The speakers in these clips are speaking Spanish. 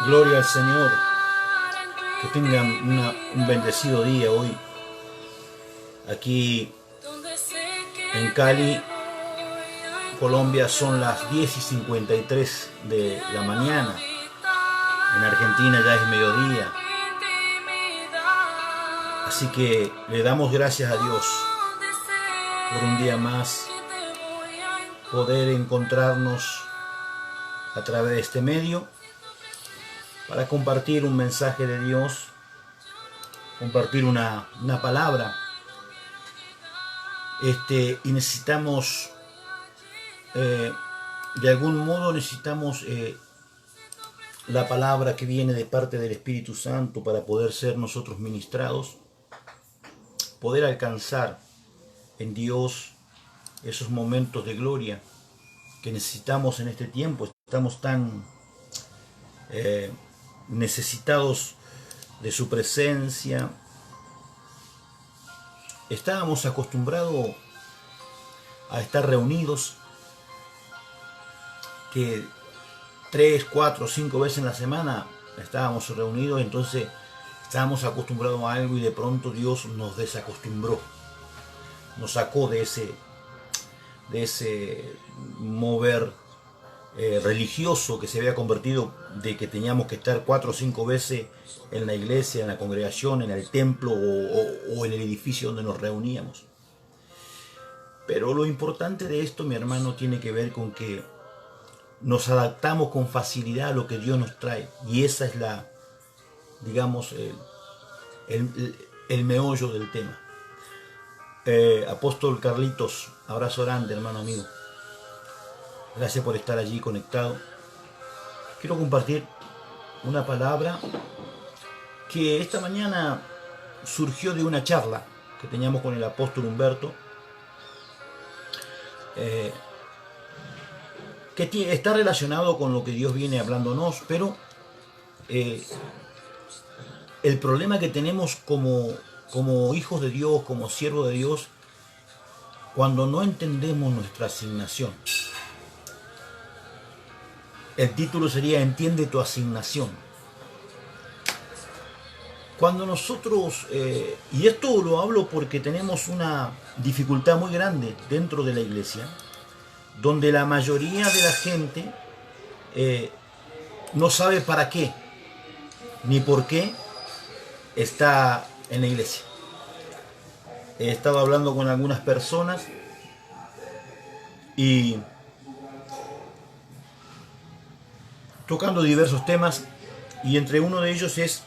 Gloria al Señor. Que tengan un bendecido día hoy. Aquí en Cali, Colombia, son las 10:53 de la mañana. En Argentina ya es mediodía. Así que le damos gracias a Dios por un día más poder encontrarnos a través de este medio para compartir un mensaje de Dios, compartir una palabra. Y necesitamos, de algún modo necesitamos la palabra que viene de parte del Espíritu Santo para poder ser nosotros ministrados, poder alcanzar en Dios esos momentos de gloria que necesitamos en este tiempo. Estamos tan necesitados de su presencia. Estábamos acostumbrados a estar reunidos que 3, 4, 5 veces en la semana estábamos reunidos, entonces estábamos acostumbrados a algo y de pronto Dios nos desacostumbró, nos sacó de ese mover religioso que se había convertido, de que teníamos que estar 4 o 5 veces en la iglesia, en la congregación, en el templo o en el edificio donde nos reuníamos. Pero lo importante de esto, mi hermano, tiene que ver con que nos adaptamos con facilidad a lo que Dios nos trae, y esa es la, digamos, el meollo del tema. Apóstol Carlitos, abrazo grande, hermano amigo. Gracias por estar allí conectado. Quiero compartir una palabra que esta mañana surgió de una charla que teníamos con el apóstol Humberto, que está relacionado con lo que Dios viene hablándonos, pero el problema que tenemos como hijos de Dios, como siervos de Dios, cuando no entendemos nuestra asignación. El título sería "Entiende tu asignación". Cuando nosotros, y esto lo hablo porque tenemos una dificultad muy grande dentro de la iglesia, donde la mayoría de la gente no sabe para qué, ni por qué está en la iglesia. He estado hablando con algunas personas y tocando diversos temas, y entre uno de ellos es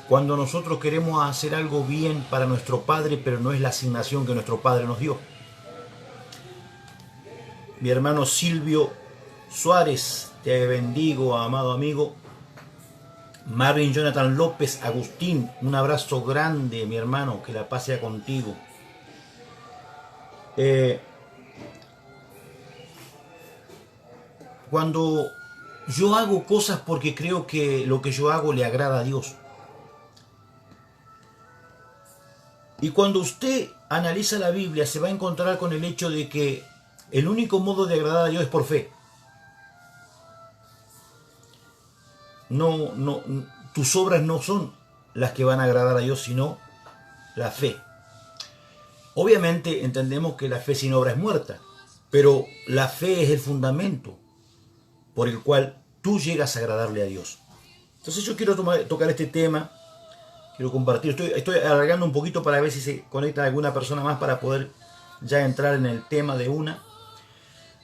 cuando nosotros queremos hacer algo bien para nuestro Padre, pero no es la asignación que nuestro Padre nos dio. Mi hermano Silvio Suárez, te bendigo, amado amigo. Marvin Jonathan López, Agustín, un abrazo grande, mi hermano, que la paz sea contigo. Cuando yo hago cosas porque creo que lo que yo hago le agrada a Dios. Y cuando usted analiza la Biblia, se va a encontrar con el hecho de que el único modo de agradar a Dios es por fe. No, tus obras no son las que van a agradar a Dios, sino la fe. Obviamente entendemos que la fe sin obra es muerta, pero la fe es el fundamento por el cual tú llegas a agradarle a Dios. Entonces yo quiero tocar este tema, quiero compartir, estoy alargando un poquito para ver si se conecta alguna persona más para poder ya entrar en el tema de una.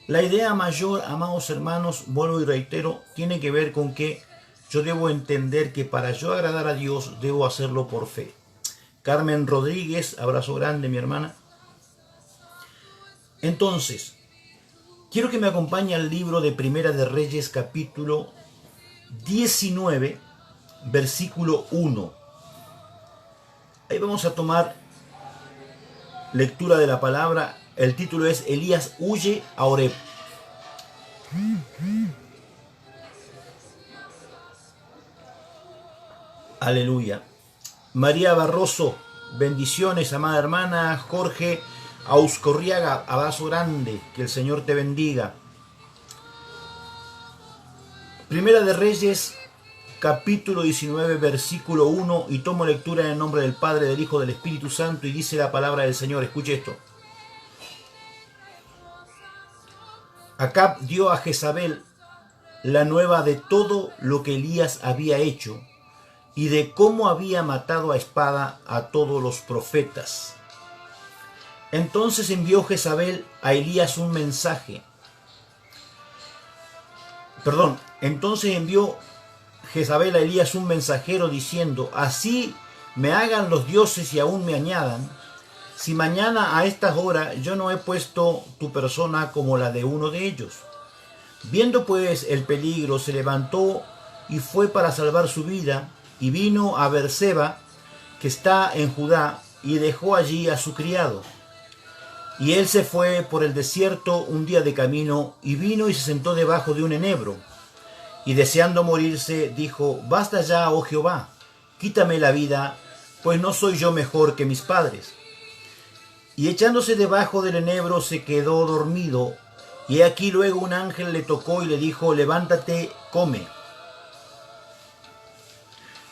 La idea mayor, amados hermanos, vuelvo y reitero, tiene que ver con que yo debo entender que para yo agradar a Dios debo hacerlo por fe. Carmen Rodríguez, abrazo grande, mi hermana. Entonces, quiero que me acompañe al libro de Primera de Reyes, capítulo 19, versículo 1. Ahí vamos a tomar lectura de la palabra. El título es Elías huye a Oreb. Aleluya. María Barroso, bendiciones, amada hermana. Jorge Auscorriaga, abrazo grande, que el Señor te bendiga. Primera de Reyes, capítulo 19, versículo 1, y tomo lectura en el nombre del Padre, del Hijo, del Espíritu Santo, y dice la palabra del Señor. Escuche esto. Acab dio a Jezabel la nueva de todo lo que Elías había hecho y de cómo había matado a espada a todos los profetas. Entonces envió Jezabel a Elías un mensaje. Entonces envió Jezabel a Elías un mensajero diciendo: así me hagan los dioses y aún me añadan, si mañana a estas horas yo no he puesto tu persona como la de uno de ellos. Viendo pues el peligro, se levantó y fue para salvar su vida, y vino a Beerseba, que está en Judá, y dejó allí a su criado. Y él se fue por el desierto un día de camino, y vino y se sentó debajo de un enebro. Y deseando morirse, dijo: basta ya, oh Jehová, quítame la vida, pues no soy yo mejor que mis padres. Y echándose debajo del enebro se quedó dormido, y aquí luego un ángel le tocó y le dijo: levántate, come.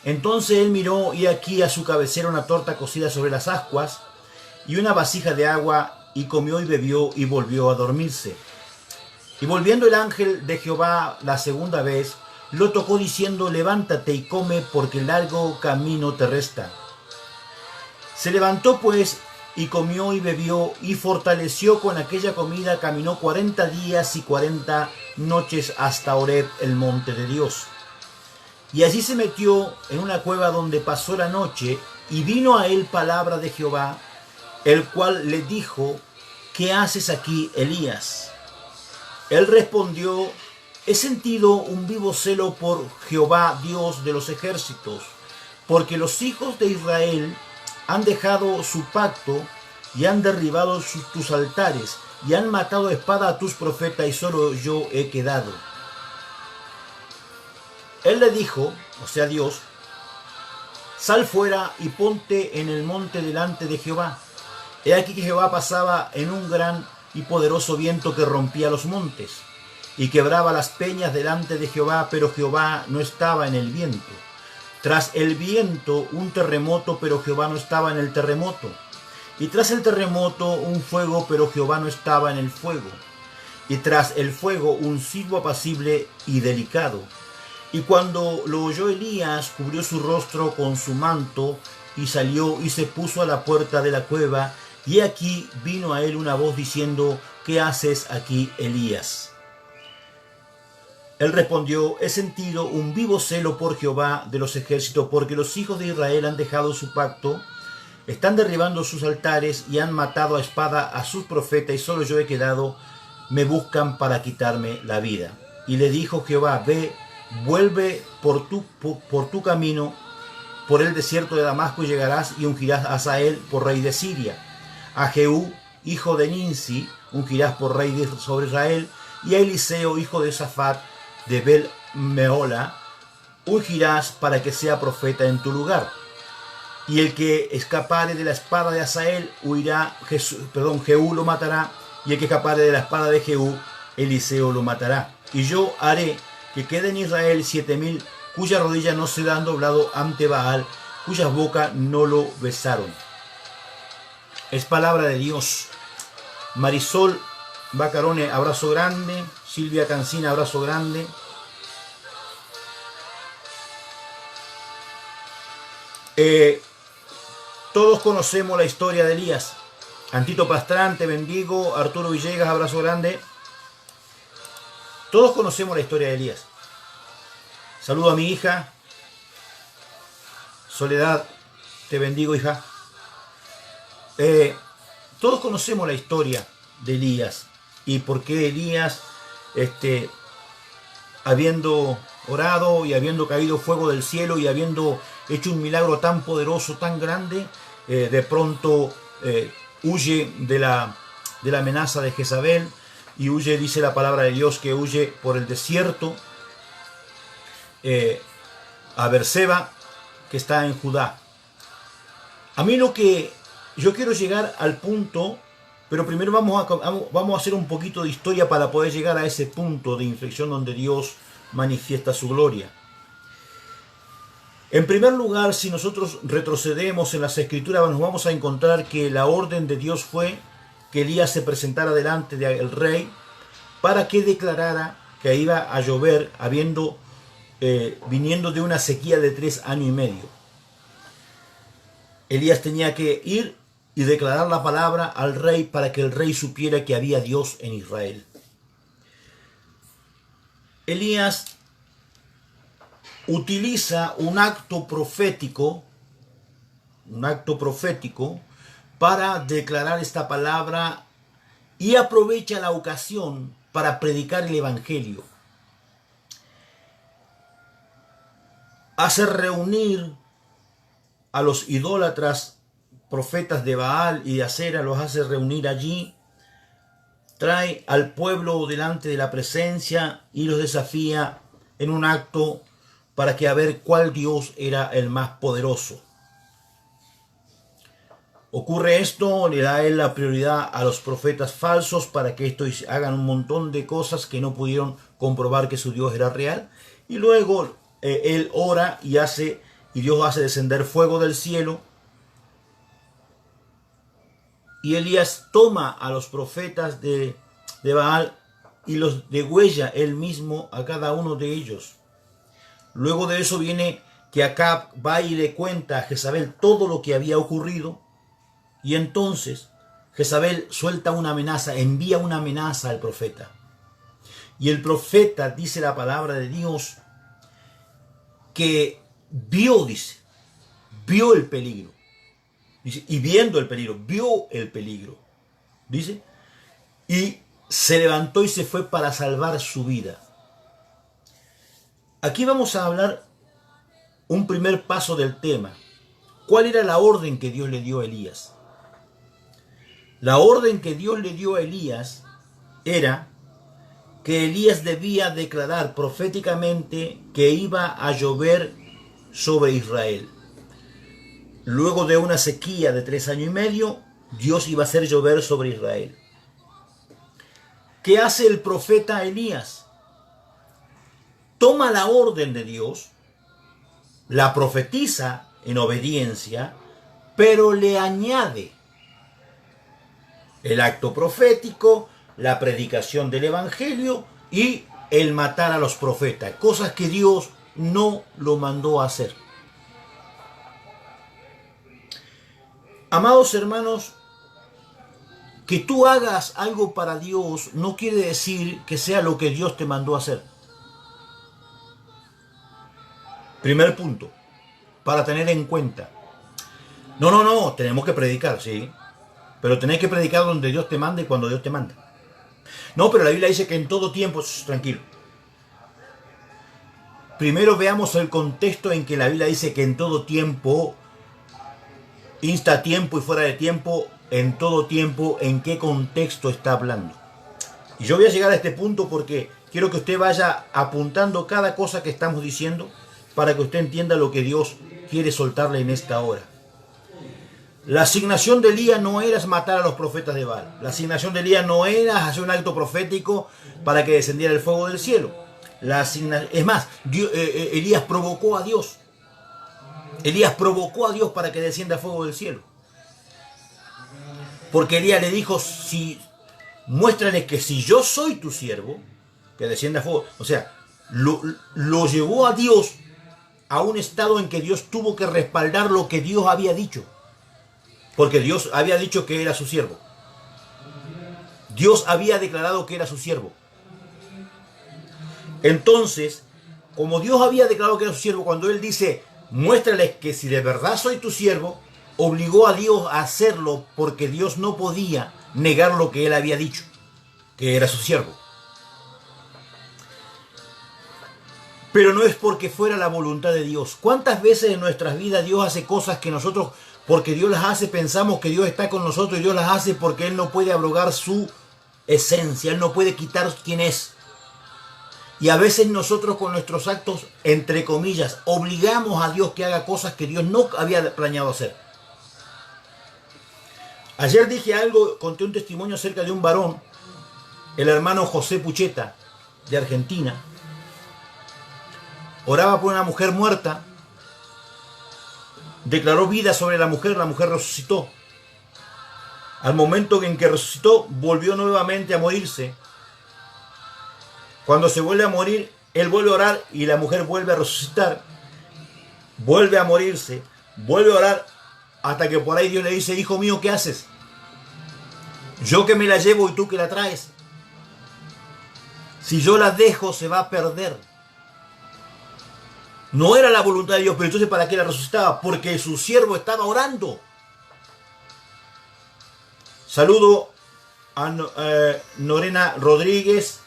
Entonces él miró, y aquí a su cabecera una torta cocida sobre las ascuas, y una vasija de agua, y comió y bebió, y volvió a dormirse. Y volviendo el ángel de Jehová la segunda vez, lo tocó diciendo: levántate y come, porque largo camino te resta. Se levantó pues, y comió y bebió, y fortaleció con aquella comida, caminó 40 días y 40 noches hasta Horeb, el monte de Dios. Y allí se metió en una cueva donde pasó la noche, y vino a él palabra de Jehová, el cual le dijo: ¿qué haces aquí, Elías? Él respondió: he sentido un vivo celo por Jehová, Dios de los ejércitos, porque los hijos de Israel han dejado su pacto y han derribado tus altares y han matado a espada a tus profetas, y solo yo he quedado. Él le dijo, o sea Dios: sal fuera y ponte en el monte delante de Jehová. He aquí que Jehová pasaba en un gran y poderoso viento que rompía los montes y quebraba las peñas delante de Jehová, pero Jehová no estaba en el viento. Tras el viento un terremoto, pero Jehová no estaba en el terremoto. Y tras el terremoto un fuego, pero Jehová no estaba en el fuego. Y tras el fuego un silbo apacible y delicado. Y cuando lo oyó Elías, cubrió su rostro con su manto, y salió y se puso a la puerta de la cueva. Y aquí vino a él una voz diciendo: ¿qué haces aquí, Elías? Él respondió: he sentido un vivo celo por Jehová de los ejércitos, porque los hijos de Israel han dejado su pacto, están derribando sus altares y han matado a espada a sus profetas, y solo yo he quedado. Me buscan para quitarme la vida. Y le dijo Jehová: ve, vuelve por tu camino por el desierto de Damasco, y llegarás y ungirás a Hazael por rey de Siria. A Jehú, hijo de Ninsi, ungirás por rey sobre Israel, y a Eliseo, hijo de Safat, de Bel-Mehola, ungirás para que sea profeta en tu lugar. Y el que escapare de la espada de Hazael, Jehú lo matará, y el que escapare de la espada de Jehú, Eliseo lo matará. Y yo haré que quede en Israel 7000, cuyas rodillas no se han doblado ante Baal, cuyas bocas no lo besaron. Es palabra de Dios. Marisol Bacarone, abrazo grande. Silvia Cancina, abrazo grande. Todos conocemos la historia de Elías. Antito Pastrán, te bendigo. Arturo Villegas, abrazo grande. Todos conocemos la historia de Elías. Saludo a mi hija. Soledad, te bendigo, hija. Todos conocemos la historia de Elías y por qué Elías, habiendo orado y habiendo caído fuego del cielo y habiendo hecho un milagro tan poderoso, tan grande, de pronto huye de la amenaza de Jezabel, y huye, dice la palabra de Dios, que huye por el desierto a Beerseba, que está en Judá. A mí lo que yo quiero llegar al punto, pero primero vamos a hacer un poquito de historia para poder llegar a ese punto de inflexión donde Dios manifiesta su gloria. En primer lugar, si nosotros retrocedemos en las Escrituras, nos vamos a encontrar que la orden de Dios fue que Elías se presentara delante del rey para que declarara que iba a llover, viniendo de una sequía de 3 años y medio. Elías tenía que ir y declarar la palabra al rey para que el rey supiera que había Dios en Israel. Elías utiliza un acto profético para declarar esta palabra y aprovecha la ocasión para predicar el evangelio. Hace reunir a los idólatras profetas de Baal y de Acera, los hace reunir allí, trae al pueblo delante de la presencia y los desafía en un acto para que a ver cuál Dios era el más poderoso. Ocurre esto, le da él la prioridad a los profetas falsos para que estos hagan un montón de cosas que no pudieron comprobar que su Dios era real. Y luego él ora y Dios hace descender fuego del cielo. Y Elías toma a los profetas de Baal y los degüella él mismo a cada uno de ellos. Luego de eso viene que Acab va y le cuenta a Jezabel todo lo que había ocurrido. Y entonces Jezabel suelta una amenaza, envía una amenaza al profeta. Y el profeta dice la palabra de Dios que vio el peligro. Dice, y viendo el peligro, vio el peligro. Dice, y se levantó y se fue para salvar su vida. Aquí vamos a hablar un primer paso del tema. ¿Cuál era la orden que Dios le dio a Elías? La orden que Dios le dio a Elías era que Elías debía declarar proféticamente que iba a llover sobre Israel. Luego de una sequía de 3 años y medio, Dios iba a hacer llover sobre Israel. ¿Qué hace el profeta Elías? Toma la orden de Dios, la profetiza en obediencia, pero le añade el acto profético, la predicación del evangelio y el matar a los profetas, cosas que Dios no lo mandó a hacer. Amados hermanos, que tú hagas algo para Dios no quiere decir que sea lo que Dios te mandó a hacer. Primer punto, para tener en cuenta. No, tenemos que predicar, sí. Pero tenés que predicar donde Dios te manda y cuando Dios te manda. No, pero la Biblia dice que en todo tiempo, tranquilo. Primero veamos el contexto en que la Biblia dice que en todo tiempo, insta a tiempo y fuera de tiempo, en todo tiempo, en qué contexto está hablando. Y yo voy a llegar a este punto porque quiero que usted vaya apuntando cada cosa que estamos diciendo para que usted entienda lo que Dios quiere soltarle en esta hora. La asignación de Elías no era matar a los profetas de Baal. La asignación de Elías no era hacer un acto profético para que descendiera el fuego del cielo. Es más, Elías provocó a Dios. Elías provocó a Dios para que descienda el fuego del cielo. Porque Elías le dijo, muéstrales que si yo soy tu siervo, que descienda fuego. O sea, lo llevó a Dios a un estado en que Dios tuvo que respaldar lo que Dios había dicho. Porque Dios había dicho que era su siervo. Dios había declarado que era su siervo. Entonces, como Dios había declarado que era su siervo, cuando Él dice, muéstrales que si de verdad soy tu siervo, obligó a Dios a hacerlo porque Dios no podía negar lo que Él había dicho, que era su siervo. Pero no es porque fuera la voluntad de Dios. ¿Cuántas veces en nuestras vidas Dios hace cosas que nosotros, porque Dios las hace, pensamos que Dios está con nosotros y Dios las hace porque Él no puede abrogar su esencia, Él no puede quitar quién es? Y a veces nosotros con nuestros actos, entre comillas, obligamos a Dios que haga cosas que Dios no había planeado hacer. Ayer dije algo, conté un testimonio acerca de un varón, el hermano José Pucheta, de Argentina, oraba por una mujer muerta, declaró vida sobre la mujer resucitó. Al momento en que resucitó, volvió nuevamente a morirse. Cuando se vuelve a morir, él vuelve a orar y la mujer vuelve a resucitar. Vuelve a morirse, vuelve a orar, hasta que por ahí Dios le dice: hijo mío, ¿qué haces? Yo que me la llevo y tú que la traes. Si yo la dejo, se va a perder. No era la voluntad de Dios, pero entonces ¿para qué la resucitaba? Porque su siervo estaba orando. Saludo a Norena Rodríguez,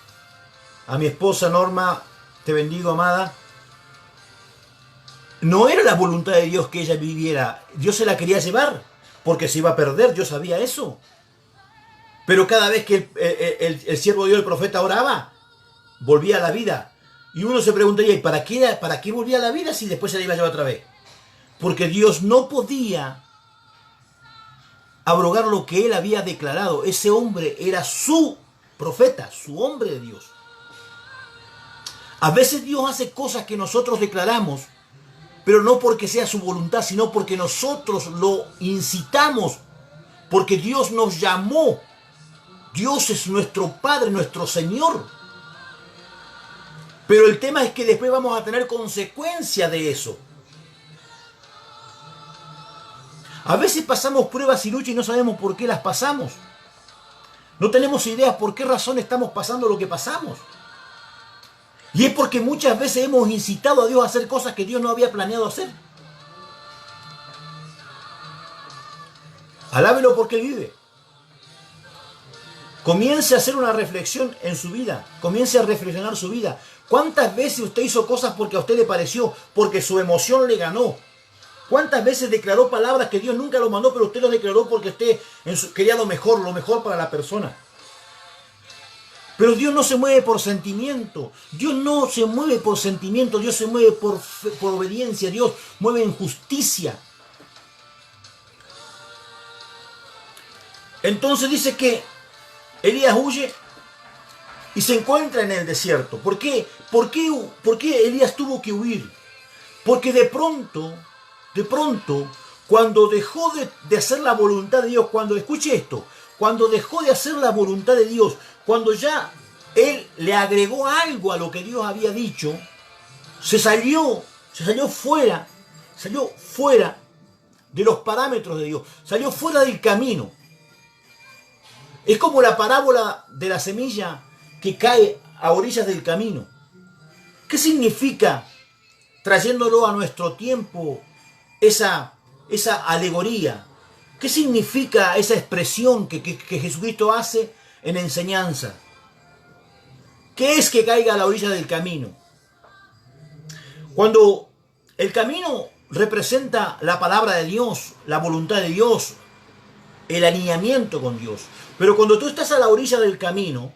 a mi esposa Norma, te bendigo, amada. No era la voluntad de Dios que ella viviera. Dios se la quería llevar, porque se iba a perder, yo sabía eso. Pero cada vez que el siervo de Dios, el profeta, oraba, volvía a la vida. Y uno se preguntaría: ¿y para qué volvía a la vida si después se la iba a llevar otra vez? Porque Dios no podía abrogar lo que él había declarado. Ese hombre era su profeta, su hombre de Dios. A veces Dios hace cosas que nosotros declaramos, pero no porque sea su voluntad, sino porque nosotros lo incitamos, porque Dios nos llamó. Dios es nuestro Padre, nuestro Señor. Pero el tema es que después vamos a tener consecuencia de eso. A veces pasamos pruebas y luchas y no sabemos por qué las pasamos. No tenemos idea por qué razón estamos pasando lo que pasamos. Y es porque muchas veces hemos incitado a Dios a hacer cosas que Dios no había planeado hacer. Alábelo porque Él vive. Comience a hacer una reflexión en su vida. Comience a reflexionar su vida. ¿Cuántas veces usted hizo cosas porque a usted le pareció? Porque su emoción le ganó. ¿Cuántas veces declaró palabras que Dios nunca lo mandó, pero usted lo declaró porque usted quería lo mejor para la persona? Pero Dios no se mueve por sentimiento. Dios no se mueve por sentimiento. Dios se mueve por obediencia. Dios mueve en justicia. Entonces dice que Elías huye y se encuentra en el desierto. ¿Por qué? ¿Por qué Elías tuvo que huir? Porque de pronto, cuando dejó de hacer la voluntad de Dios, escuche esto, cuando dejó de hacer la voluntad de Dios, cuando ya él le agregó algo a lo que Dios había dicho, se salió fuera de los parámetros de Dios, salió fuera del camino. Es como la parábola de la semilla que cae a orillas del camino. ¿Qué significa, trayéndolo a nuestro tiempo, esa alegoría? ¿Qué significa esa expresión que Jesucristo hace en enseñanza? ¿Qué es que caiga a la orilla del camino? Cuando el camino representa la palabra de Dios, la voluntad de Dios, el alineamiento con Dios. Pero cuando tú estás a la orilla del camino,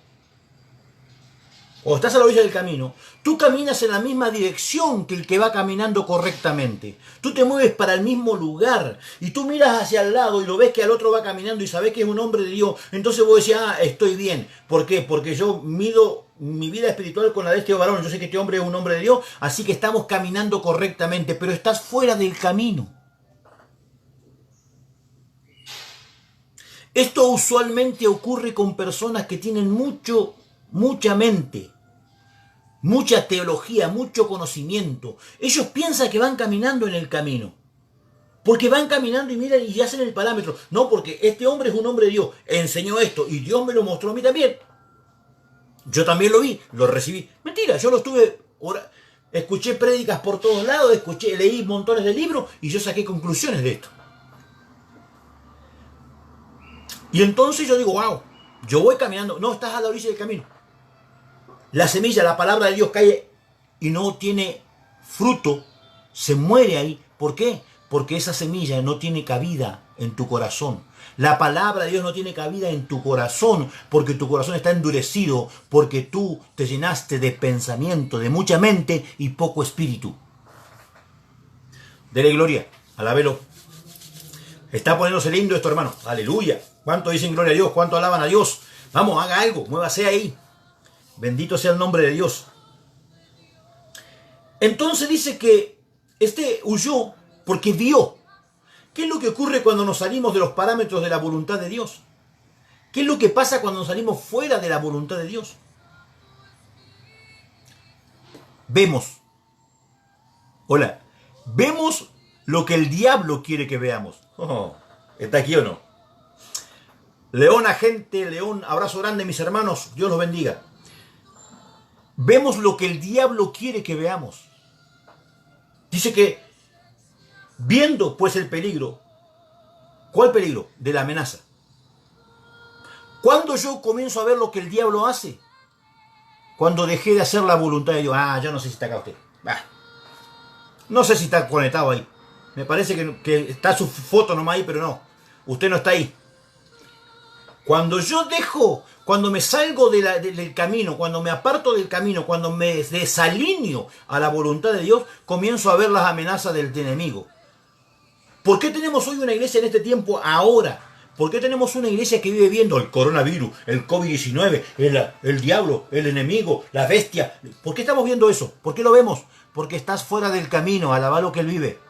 tú caminas en la misma dirección que el que va caminando correctamente. Tú te mueves para el mismo lugar y tú miras hacia el lado y lo ves que al otro va caminando y sabes que es un hombre de Dios. Entonces vos decís: estoy bien. ¿Por qué? Porque yo mido mi vida espiritual con la de este varón. Yo sé que este hombre es un hombre de Dios, así que estamos caminando correctamente, pero estás fuera del camino. Esto usualmente ocurre con personas que tienen mucha mente, mucha teología, mucho conocimiento. Ellos piensan que van caminando en el camino. Porque van caminando y miran y hacen el parámetro. No, porque este hombre es un hombre de Dios. Enseñó esto y Dios me lo mostró a mí también. Yo también lo vi, lo recibí. Mentira, yo lo estuve... Escuché prédicas por todos lados, leí montones de libros y yo saqué conclusiones de esto. Y entonces yo digo: wow, yo voy caminando. No, estás a la orilla del camino. La semilla, la palabra de Dios cae y no tiene fruto, se muere ahí. ¿Por qué? Porque esa semilla no tiene cabida en tu corazón. La palabra de Dios no tiene cabida en tu corazón porque tu corazón está endurecido, porque tú te llenaste de pensamiento, de mucha mente y poco espíritu. Dele gloria, alábelo. Está poniéndose lindo esto, hermano. Aleluya. ¿Cuánto dicen gloria a Dios? ¿Cuánto alaban a Dios? Vamos, haga algo, muévase ahí. Bendito sea el nombre de Dios. Entonces dice que este huyó porque vio. ¿Qué es lo que ocurre cuando nos salimos de los parámetros de la voluntad de Dios? ¿Qué es lo que pasa cuando nos salimos fuera de la voluntad de Dios? Vemos. Hola. Vemos lo que el diablo quiere que veamos. Oh, ¿está aquí o no? León, agente, León, abrazo grande, mis hermanos. Dios los bendiga. Vemos lo que el diablo quiere que veamos. Dice que, viendo pues el peligro, ¿cuál peligro? De la amenaza. Cuando yo comienzo a ver lo que el diablo hace, cuando dejé de hacer la voluntad de Dios. Ah, yo no sé si está acá usted. No sé si está conectado ahí. Me parece que está su foto nomás ahí, pero no. Usted no está ahí. Cuando yo dejo, cuando me salgo del camino, cuando me aparto del camino, cuando me desalineo a la voluntad de Dios, comienzo a ver las amenazas del enemigo. ¿Por qué tenemos hoy una iglesia en este tiempo ahora? ¿Por qué tenemos una iglesia que vive viendo el coronavirus, el COVID-19, el diablo, el enemigo, la bestia? ¿Por qué estamos viendo eso? ¿Por qué lo vemos? Porque estás fuera del camino, alabá lo que Él vive.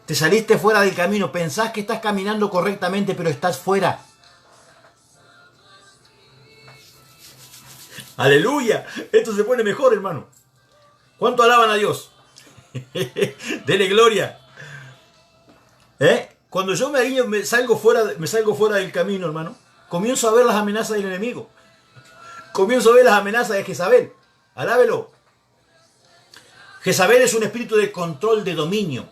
Te saliste fuera del camino, pensás que estás caminando correctamente, pero estás fuera. ¡Aleluya! Esto se pone mejor, hermano. ¿Cuánto alaban a Dios? Dele gloria. Cuando yo me salgo fuera del camino, hermano, comienzo a ver las amenazas del enemigo. Comienzo a ver las amenazas de Jezabel. Alábelo. Jezabel es un espíritu de control, de dominio.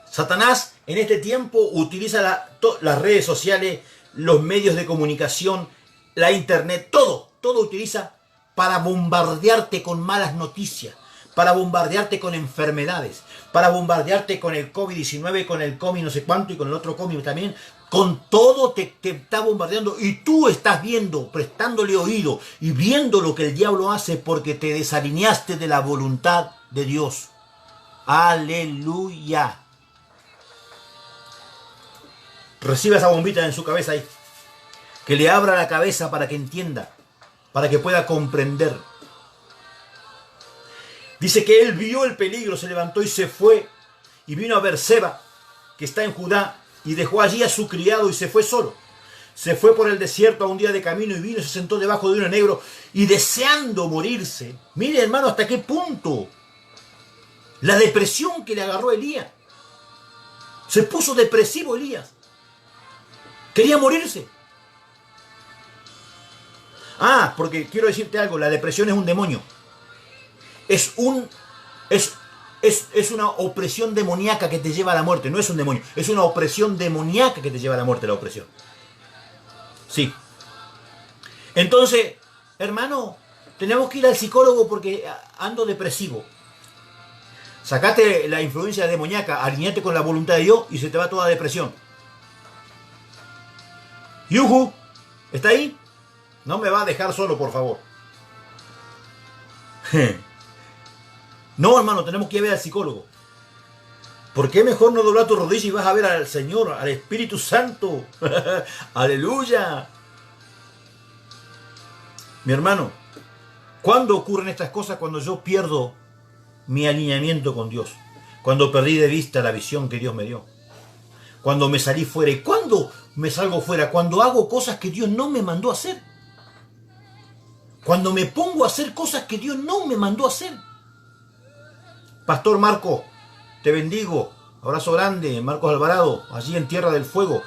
Satanás en este tiempo utiliza las redes sociales, los medios de comunicación, la internet, todo utiliza para bombardearte con malas noticias, para bombardearte con enfermedades, para bombardearte con el COVID-19, con el COVID no sé cuánto y con el otro COVID también. Con todo te está bombardeando y tú estás viendo, prestándole oído y viendo lo que el diablo hace porque te desalineaste de la voluntad de Dios. Aleluya. Reciba esa bombita en su cabeza ahí. Que le abra la cabeza para que entienda, para que pueda comprender. Dice que él vio el peligro, se levantó y se fue y vino a Berseba, que está en Judá, y dejó allí a su criado y se fue solo. Se fue por el desierto a un día de camino y vino y se sentó debajo de un enebro y deseando morirse. Mire, hermano, hasta qué punto la depresión que le agarró a Elías. Se puso depresivo Elías. Quería morirse. Porque quiero decirte algo, la depresión es un demonio. Es una opresión demoníaca que te lleva a la muerte. No es un demonio, es una opresión demoníaca que te lleva a la muerte, la opresión. Sí. Entonces, hermano, tenemos que ir al psicólogo porque ando depresivo. Sacate la influencia demoníaca, alineate con la voluntad de Dios y se te va toda depresión. Yuhu, ¿está ahí? No me va a dejar solo, por favor. No, hermano, tenemos que ir a ver al psicólogo. ¿Por qué mejor no doblar tu rodilla y vas a ver al Señor, al Espíritu Santo? ¡Aleluya! Mi hermano, ¿cuándo ocurren estas cosas? Cuando yo pierdo mi alineamiento con Dios. Cuando perdí de vista la visión que Dios me dio. Cuando me salí fuera. ¿Y cuándo me salgo fuera? Cuando hago cosas que Dios no me mandó a hacer. Cuando me pongo a hacer cosas que Dios no me mandó a hacer. Pastor Marco, te bendigo. Abrazo grande, Marcos Alvarado, allí en Tierra del Fuego.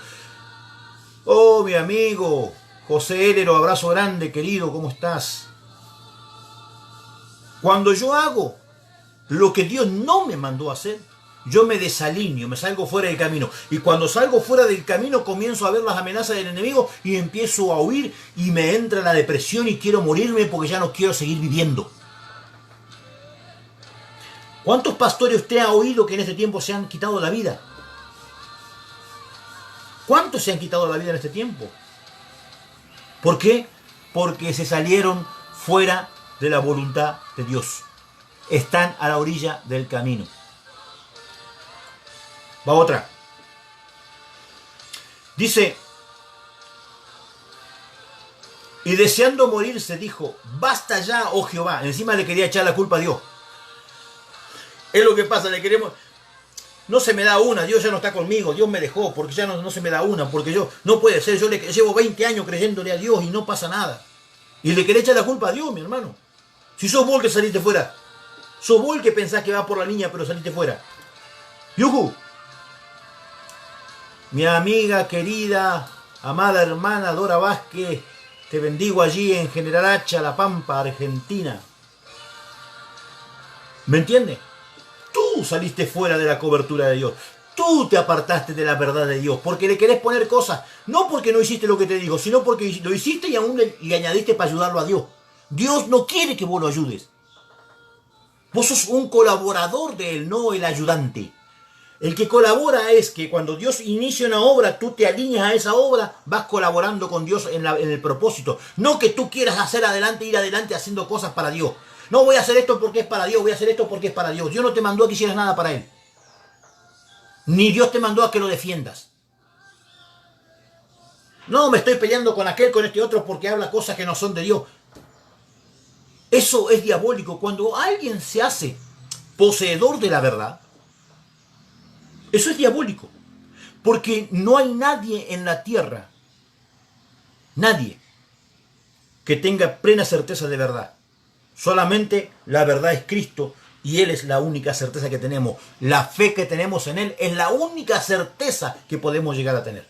Oh, mi amigo, José Hélero, abrazo grande, querido, ¿cómo estás? Cuando yo hago lo que Dios no me mandó a hacer, yo me desalineo, me salgo fuera del camino. Y cuando salgo fuera del camino comienzo a ver las amenazas del enemigo y empiezo a huir y me entra la depresión y quiero morirme porque ya no quiero seguir viviendo. ¿Cuántos pastores usted ha oído que en este tiempo se han quitado la vida? ¿Cuántos se han quitado la vida en este tiempo? ¿Por qué? Porque se salieron fuera de la voluntad de Dios. Están a la orilla del camino. Va otra. Dice, y deseando morirse dijo, basta ya, oh Jehová. Encima le quería echar la culpa a Dios. Es lo que pasa, le queremos... No se me da una, Dios ya no está conmigo, Dios me dejó, porque ya no se me da una, porque yo, no puede ser, yo llevo 20 años creyéndole a Dios y no pasa nada. Y le querés echar la culpa a Dios, mi hermano. Si sos vos el que saliste fuera, sos vos el que pensás que va por la línea, pero saliste fuera. Yuhu, mi amiga querida, amada hermana Dora Vázquez, te bendigo allí en General Hacha, La Pampa, Argentina. ¿Me entiendes? Tú saliste fuera de la cobertura de Dios. Tú te apartaste de la verdad de Dios. Porque le querés poner cosas. No porque no hiciste lo que te digo, sino porque lo hiciste y aún le añadiste para ayudarlo a Dios. Dios no quiere que vos lo ayudes. Vos sos un colaborador de Él, no el ayudante. El que colabora es que cuando Dios inicia una obra, tú te alineas a esa obra, vas colaborando con Dios en el propósito. No que tú quieras ir adelante haciendo cosas para Dios. No voy a hacer esto porque es para Dios, voy a hacer esto porque es para Dios. Dios no te mandó a que hicieras nada para Él. Ni Dios te mandó a que lo defiendas. No, me estoy peleando con aquel, con este otro, porque habla cosas que no son de Dios. Eso es diabólico. Cuando alguien se hace poseedor de la verdad, eso es diabólico. Porque no hay nadie en la tierra, nadie, que tenga plena certeza de verdad. Solamente la verdad es Cristo y Él es la única certeza que tenemos. La fe que tenemos en Él es la única certeza que podemos llegar a tener.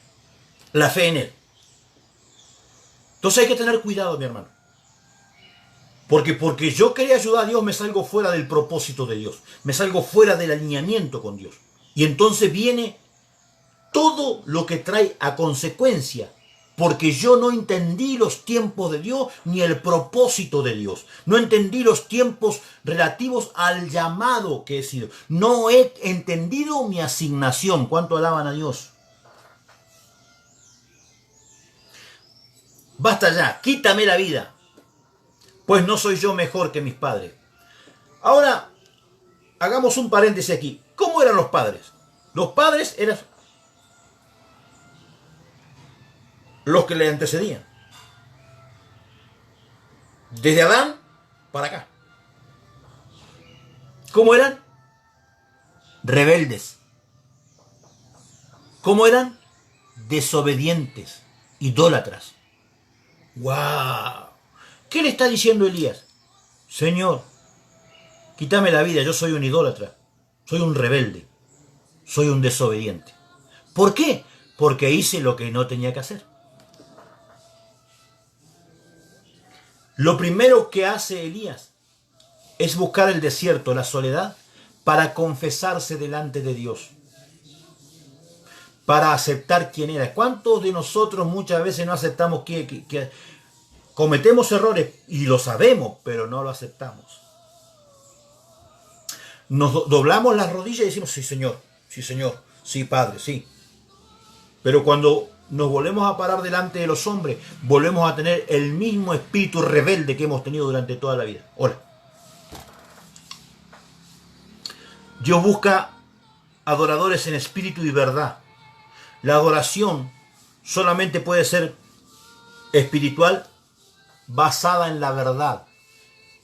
La fe en Él. Entonces hay que tener cuidado, mi hermano. Porque yo quería ayudar a Dios, me salgo fuera del propósito de Dios. Me salgo fuera del alineamiento con Dios. Y entonces viene todo lo que trae a consecuencia. Porque yo no entendí los tiempos de Dios ni el propósito de Dios. No entendí los tiempos relativos al llamado que he sido. No he entendido mi asignación. ¿Cuánto alaban a Dios? Basta ya, quítame la vida, pues no soy yo mejor que mis padres. Ahora, hagamos un paréntesis aquí. ¿Cómo eran los padres? Los padres eran los que le antecedían. Desde Adán para acá. ¿Cómo eran? Rebeldes. ¿Cómo eran? Desobedientes, idólatras. ¡Wow! ¿Qué le está diciendo Elías? Señor, quítame la vida, yo soy un idólatra, soy un rebelde, soy un desobediente. ¿Por qué? Porque hice lo que no tenía que hacer. Lo primero que hace Elías es buscar el desierto, la soledad, para confesarse delante de Dios, para aceptar quién era. ¿Cuántos de nosotros muchas veces no aceptamos que cometemos errores y lo sabemos, pero no lo aceptamos? Nos doblamos las rodillas y decimos, sí Señor, sí Padre, sí. Pero cuando nos volvemos a parar delante de los hombres, volvemos a tener el mismo espíritu rebelde que hemos tenido durante toda la vida. Hola. Dios busca adoradores en espíritu y verdad. La adoración solamente puede ser espiritual basada en la verdad,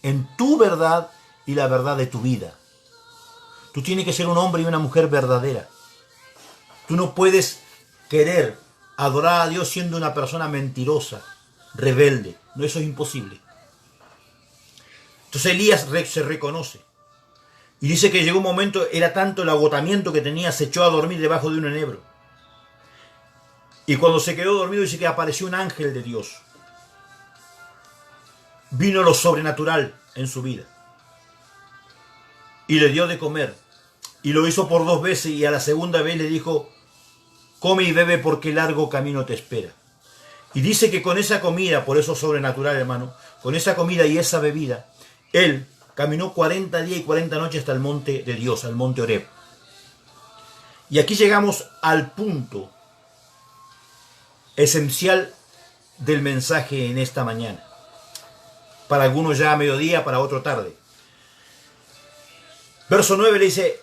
en tu verdad y la verdad de tu vida. Tú tienes que ser un hombre y una mujer verdadera. Tú no puedes querer adorar a Dios siendo una persona mentirosa, rebelde. No, eso es imposible. Entonces Elías se reconoce. Y dice que llegó un momento, era tanto el agotamiento que tenía, se echó a dormir debajo de un enebro. Y cuando se quedó dormido dice que apareció un ángel de Dios. Vino lo sobrenatural en su vida. Y le dio de comer. Y lo hizo por 2 veces y a la segunda vez le dijo, come y bebe porque largo camino te espera. Y dice que con esa comida, por eso sobrenatural hermano, con esa comida y esa bebida, él caminó 40 días y 40 noches hasta el monte de Dios, al monte Horeb. Y aquí llegamos al punto esencial del mensaje en esta mañana. Para algunos ya a mediodía, para otro tarde. Verso 9 le dice,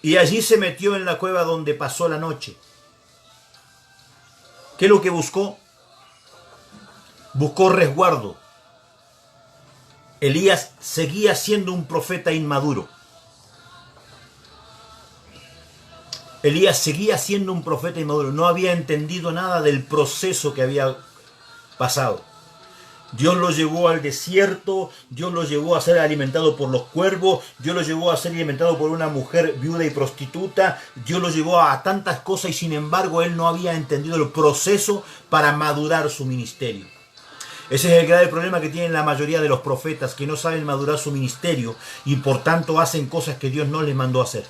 y allí se metió en la cueva donde pasó la noche. ¿Qué es lo que buscó? Buscó resguardo. Elías seguía siendo un profeta inmaduro. Elías seguía siendo un profeta inmaduro, no había entendido nada del proceso que había pasado. Dios lo llevó al desierto, Dios lo llevó a ser alimentado por los cuervos, Dios lo llevó a ser alimentado por una mujer viuda y prostituta, Dios lo llevó a tantas cosas y sin embargo él no había entendido el proceso para madurar su ministerio. Ese es el grave problema que tienen la mayoría de los profetas, que no saben madurar su ministerio y por tanto hacen cosas que Dios no les mandó a hacer.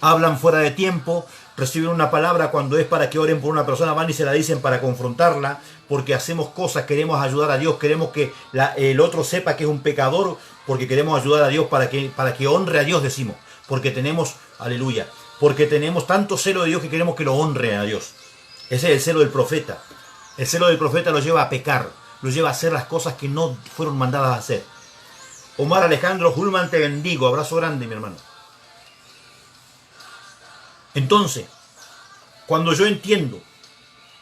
Hablan fuera de tiempo, reciben una palabra cuando es para que oren por una persona, van y se la dicen para confrontarla, porque hacemos cosas, queremos ayudar a Dios, queremos que el otro sepa que es un pecador, porque queremos ayudar a Dios para que honre a Dios, decimos, porque tenemos, aleluya, porque tenemos tanto celo de Dios que queremos que lo honren a Dios. Ese es el celo del profeta. El celo del profeta lo lleva a pecar, lo lleva a hacer las cosas que no fueron mandadas a hacer. Omar Alejandro Hulman, te bendigo, abrazo grande, mi hermano. Entonces, cuando yo entiendo,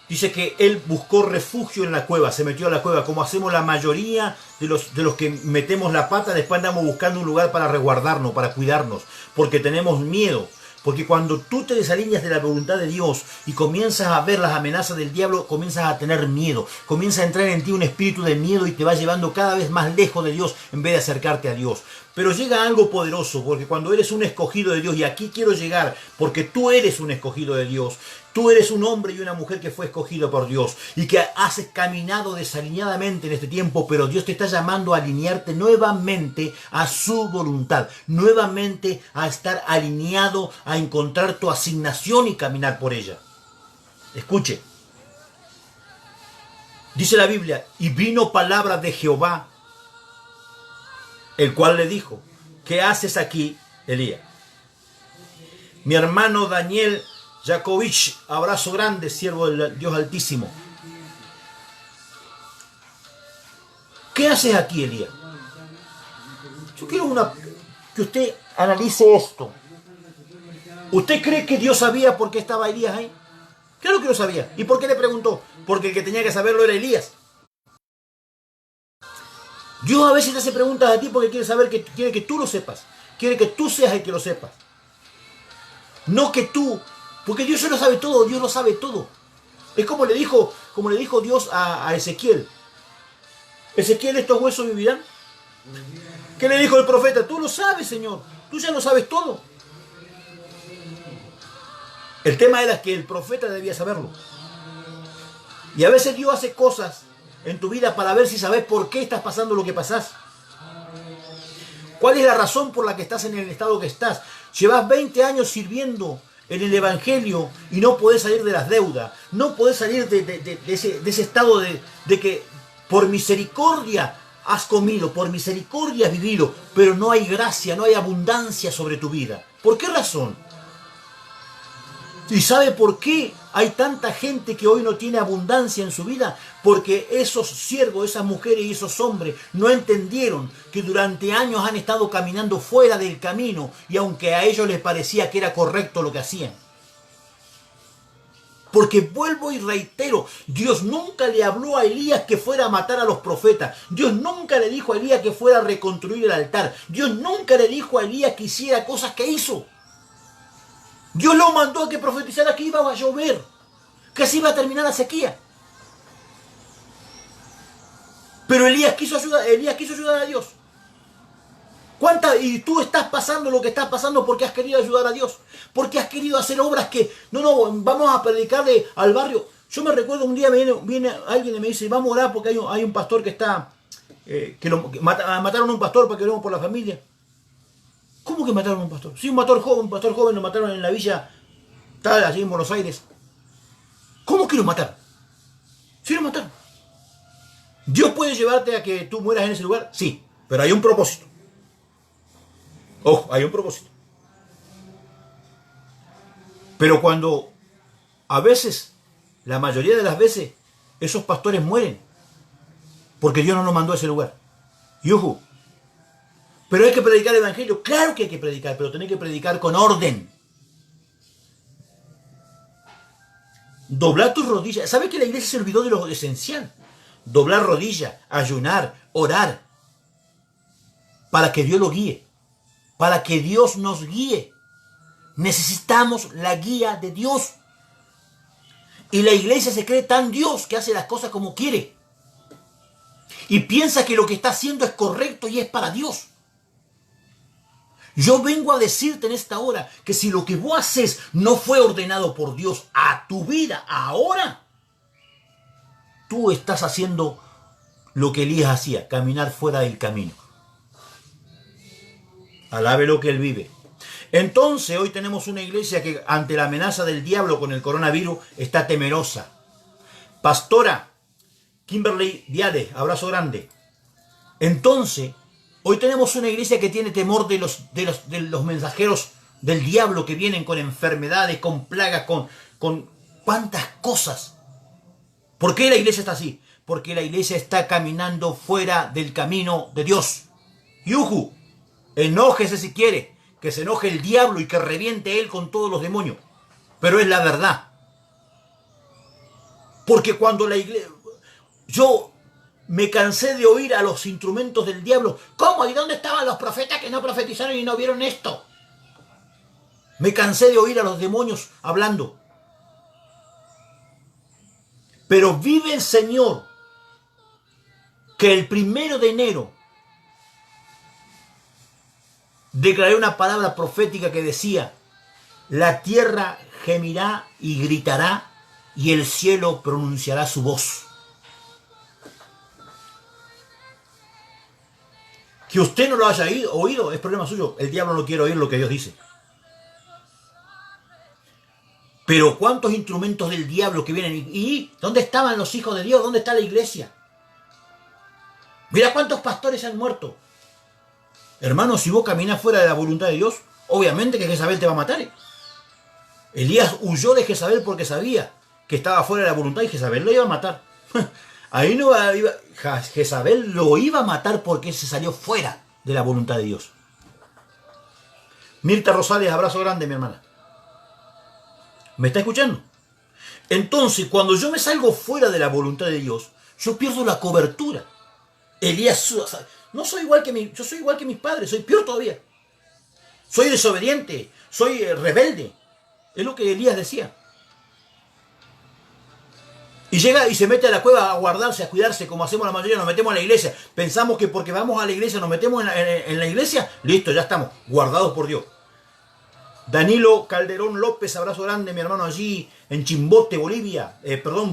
dice que él buscó refugio en la cueva, se metió a la cueva, como hacemos la mayoría de los que metemos la pata, después andamos buscando un lugar para resguardarnos, para cuidarnos, porque tenemos miedo. Porque cuando tú te desalineas de la voluntad de Dios y comienzas a ver las amenazas del diablo, comienzas a tener miedo, comienza a entrar en ti un espíritu de miedo y te va llevando cada vez más lejos de Dios en vez de acercarte a Dios. Pero llega algo poderoso, porque cuando eres un escogido de Dios, y aquí quiero llegar, porque tú eres un escogido de Dios, tú eres un hombre y una mujer que fue escogido por Dios y que has caminado desalineadamente en este tiempo, pero Dios te está llamando a alinearte nuevamente a su voluntad, nuevamente a estar alineado, a encontrar tu asignación y caminar por ella. Escuche, dice la Biblia, y vino palabra de Jehová, el cual le dijo, ¿qué haces aquí, Elías? Mi hermano Daniel Jakovich, abrazo grande, siervo del Dios Altísimo. ¿Qué haces aquí, Elías? Yo quiero que usted analice esto. ¿Usted cree que Dios sabía por qué estaba Elías ahí? Claro que lo sabía. ¿Y por qué le preguntó? Porque el que tenía que saberlo era Elías. Dios a veces te hace preguntas a ti porque quiere que tú lo sepas. Quiere que tú seas el que lo sepas. No que tú, porque Dios se lo sabe todo, Dios lo sabe todo. Es como le dijo Dios a Ezequiel. Ezequiel, ¿estos huesos vivirán? ¿Qué le dijo el profeta? Tú lo sabes, Señor. Tú ya lo sabes todo. El tema era que el profeta debía saberlo. Y a veces Dios hace cosas en tu vida para ver si sabes por qué estás pasando lo que pasás. ¿Cuál es la razón por la que estás en el estado que estás? Llevas 20 años sirviendo en el Evangelio y no podés salir de las deudas. No podés salir de ese estado de que por misericordia has comido, por misericordia has vivido, pero no hay gracia, no hay abundancia sobre tu vida. ¿Por qué razón? ¿Y sabe por qué hay tanta gente que hoy no tiene abundancia en su vida? Porque esos siervos, esas mujeres y esos hombres no entendieron que durante años han estado caminando fuera del camino y aunque a ellos les parecía que era correcto lo que hacían. Porque vuelvo y reitero, Dios nunca le habló a Elías que fuera a matar a los profetas. Dios nunca le dijo a Elías que fuera a reconstruir el altar. Dios nunca le dijo a Elías que hiciera cosas que hizo. Dios lo mandó a que profetizara que iba a llover, que se iba a terminar la sequía. Pero Elías quiso ayudar a Dios. Y tú estás pasando lo que estás pasando porque has querido ayudar a Dios, porque has querido hacer obras que, vamos a predicarle al barrio. Yo me recuerdo un día viene alguien y me dice, vamos a orar porque hay un pastor que está, mataron a un pastor para que oremos por la familia. ¿Cómo que mataron a un pastor? Sí, un pastor joven lo mataron en la villa tal, allí en Buenos Aires. ¿Cómo que lo mataron? Sí, lo mataron. ¿Dios puede llevarte a que tú mueras en ese lugar? Sí, pero hay un propósito. Ojo, hay un propósito. Pero cuando a veces, la mayoría de las veces, esos pastores mueren porque Dios no los mandó a ese lugar. ¡Yujú! Pero hay que predicar el evangelio. Claro que hay que predicar, pero tenés que predicar con orden. Doblar tus rodillas. ¿Sabes que la iglesia se olvidó de lo esencial? Doblar rodillas, ayunar, orar. Para que Dios lo guíe. Para que Dios nos guíe. Necesitamos la guía de Dios. Y la iglesia se cree tan Dios que hace las cosas como quiere. Y piensa que lo que está haciendo es correcto y es para Dios. Yo vengo a decirte en esta hora que si lo que vos haces no fue ordenado por Dios a tu vida ahora, tú estás haciendo lo que Elías hacía, caminar fuera del camino. Alabe lo que él vive. Entonces hoy tenemos una iglesia que ante la amenaza del diablo con el coronavirus está temerosa. Pastora Kimberly Viale, abrazo grande. Entonces, hoy tenemos una iglesia que tiene temor de los mensajeros del diablo que vienen con enfermedades, con plagas, con cuantas cosas. ¿Por qué la iglesia está así? Porque la iglesia está caminando fuera del camino de Dios. Yuhu, enójese si quiere, que se enoje el diablo y que reviente él con todos los demonios. Pero es la verdad. Porque cuando la iglesia... Yo me cansé de oír a los instrumentos del diablo. ¿Cómo? ¿Y dónde estaban los profetas que no profetizaron y no vieron esto? Me cansé de oír a los demonios hablando. Pero vive el Señor que el 1 de enero declaré una palabra profética que decía: la tierra gemirá y gritará y el cielo pronunciará su voz. Que usted no lo haya oído es problema suyo. El diablo no quiere oír lo que Dios dice. Pero ¿cuántos instrumentos del diablo que vienen? ¿Y dónde estaban los hijos de Dios? ¿Dónde está la iglesia? Mira cuántos pastores han muerto. Hermano, si vos caminas fuera de la voluntad de Dios, obviamente que Jezabel te va a matar. Elías huyó de Jezabel porque sabía que estaba fuera de la voluntad y Jezabel lo iba a matar. Ahí no iba, Jezabel lo iba a matar porque se salió fuera de la voluntad de Dios. Mirta Rosales, abrazo grande, mi hermana. ¿Me está escuchando? Entonces, cuando yo me salgo fuera de la voluntad de Dios, yo pierdo la cobertura. Elías, no soy igual que yo soy igual que mis padres, soy peor todavía. Soy desobediente, soy rebelde. Es lo que Elías decía. Y llega y se mete a la cueva a guardarse, a cuidarse, como hacemos la mayoría, nos metemos a la iglesia. Pensamos que porque vamos a la iglesia, nos metemos en la iglesia, listo, ya estamos, guardados por Dios. Danilo Calderón López, abrazo grande, mi hermano allí en Chimbote, Bolivia,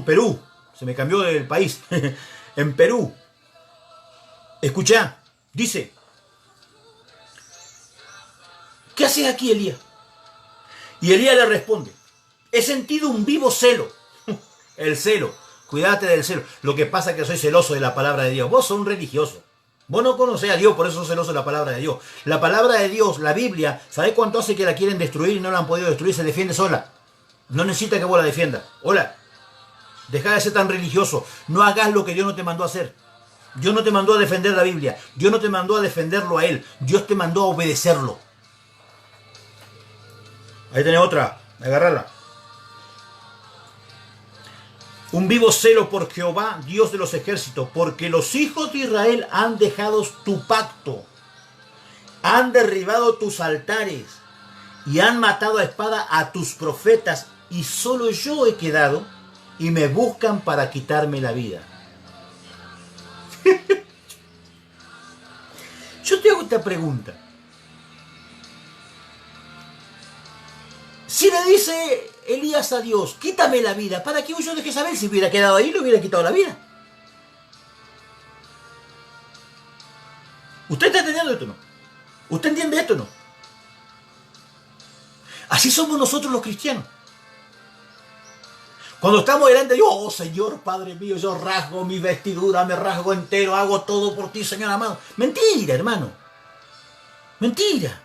Perú. Se me cambió el país. En Perú. Escucha, dice: ¿qué haces aquí, Elías? Y Elías le responde: he sentido un vivo celo. El celo, cuídate del celo. Lo que pasa es que soy celoso de la palabra de Dios. Vos sos un religioso. Vos no conocés a Dios, por eso sos celoso de la palabra de Dios. La palabra de Dios, la Biblia, ¿sabés cuánto hace que la quieren destruir y no la han podido destruir? Se defiende sola. No necesita que vos la defiendas. Hola, deja de ser tan religioso. No hagas lo que Dios no te mandó a hacer. Dios no te mandó a defender la Biblia. Dios no te mandó a defenderlo a Él. Dios te mandó a obedecerlo. Ahí tenés otra. Agarrarla. Un vivo celo por Jehová, Dios de los ejércitos, porque los hijos de Israel han dejado tu pacto, han derribado tus altares y han matado a espada a tus profetas, y solo yo he quedado y me buscan para quitarme la vida. Yo te hago esta pregunta. Si le dice Elías a Dios: quítame la vida, ¿para qué huyó de Jezabel? Si hubiera quedado ahí, le hubiera quitado la vida. ¿Usted está entendiendo esto o no? ¿Usted entiende esto o no? Así somos nosotros los cristianos. Cuando estamos delante de Dios: oh Señor, Padre mío, yo rasgo mi vestidura, me rasgo entero, hago todo por ti, Señor amado. Mentira, hermano. Mentira.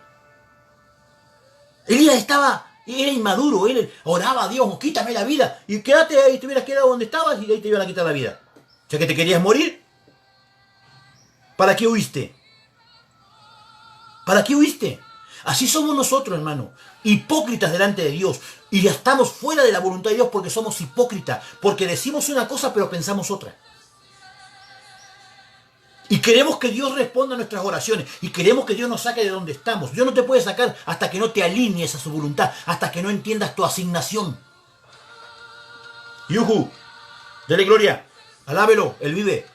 Elías era inmaduro, él oraba a Dios: quítame la vida, y quédate ahí, te hubieras quedado donde estabas y de ahí te iban a quitar la vida. O sea que te querías morir. ¿Para qué huiste? ¿Para qué huiste? Así somos nosotros, hermano, hipócritas delante de Dios, y ya estamos fuera de la voluntad de Dios porque somos hipócritas, porque decimos una cosa pero pensamos otra. Y queremos que Dios responda a nuestras oraciones. Y queremos que Dios nos saque de donde estamos. Dios no te puede sacar hasta que no te alinees a su voluntad. Hasta que no entiendas tu asignación. Yuhu. Dele gloria. Alábelo. Él vive.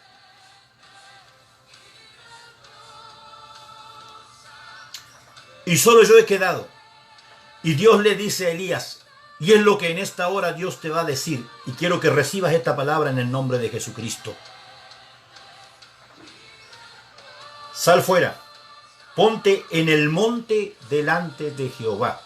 Y solo yo he quedado. Y Dios le dice a Elías. Y es lo que en esta hora Dios te va a decir. Y quiero que recibas esta palabra en el nombre de Jesucristo. Sal fuera, ponte en el monte delante de Jehová.